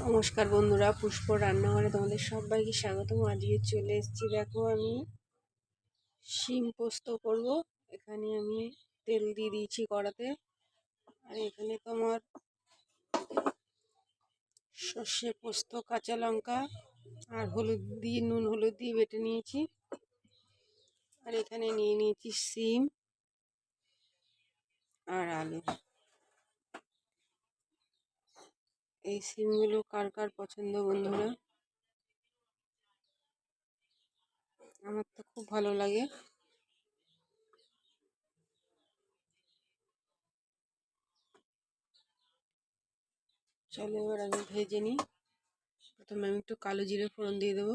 নমস্কার বন্ধুরা, পুষ্প রান্নাঘরে তোমাদের সবাইকে স্বাগতম। আজকে চলে এসেছি, দেখো আমি শিম পোস্ত করব। এখানে আমি তেল দিয়ে দিয়েছি কড়াতে, আর এখানে তোমার সর্ষে পোস্ত, কাঁচা লঙ্কা আর হলুদ দিয়ে নুন হলুদ দিয়ে বেটে নিয়েছি। আর এখানে নিয়ে নিয়েছি শিম আর আলু। এই শিমগুলো কার কার পছন্দ বন্ধুরা? আমার তো খুব ভালো লাগে। চলো এবার আমি ভেজে নিই। প্রথমে আমি একটু কালো জিরে ফোড়ন দিয়ে দেবো।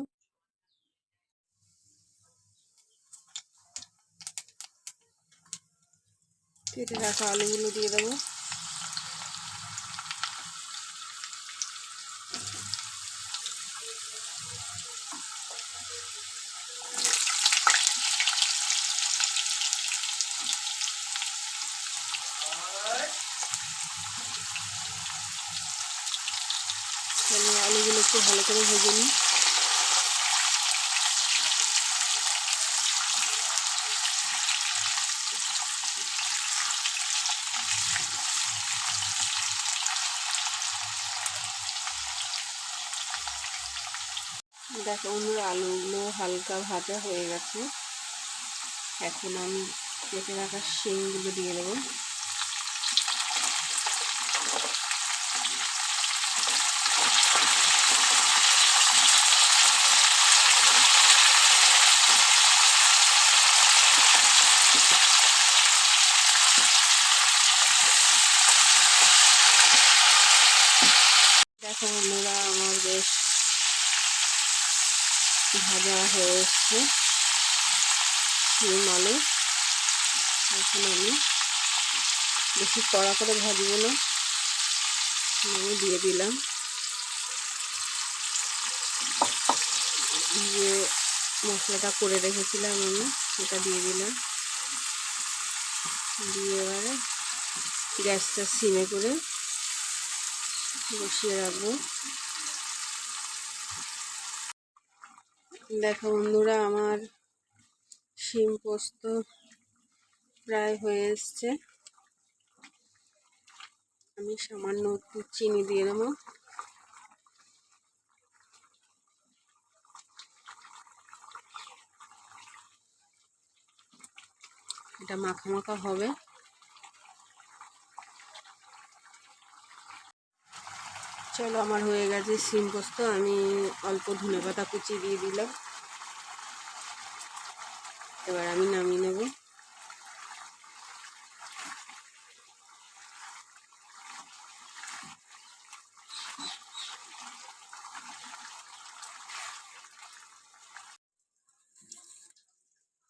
কেটে রাখা আলুগুলো দিয়ে দেবো। আলুগুলো একটু ভালো করে ভেজে নিই। দেখো বন্ধুরা, আলুগুলো হালকা ভাজা হয়ে গেছে। এখন আমি কেটে রাখা শিমগুলো দিয়ে দেবো। দেখো বন্ধুরা, আমার বেশ ভাজা হয়ে এসছে শিম আলু। এখন আমি বেশি কড়া করে ভাজবো না, আমি দিয়ে দিলাম যে মশলাটা করে রেখেছিলাম, আমি সেটা দিয়ে দিলাম। দিয়ে এবারে গ্যাসটা সিমে করে বসিয়ে রাখবো। দেখো বন্ধুরা, আমার শিম পোস্ত প্রায় হয়ে এসছে। আমি সামান্য একটু চিনি দিয়ে দেবো। এটা মাখা মাখা হবে। চলো, আমার হয়ে গেছে শিম পোস্ত। আমি অল্প ধনেপাতা কুচি দিয়ে দিলাম। এবার আমি নামিয়ে নেব।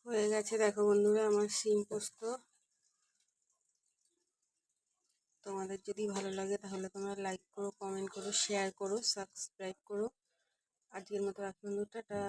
হয়ে গেছে দেখো বন্ধুরা আমার শিম পোস্ত। তোমাদের যদি ভালো লাগে তাহলে তোমরা লাইক করো, কমেন্ট করো, শেয়ার করো, সাবস্ক্রাইব করো। আজকের মতো রাখি বন্ধু, টাটা।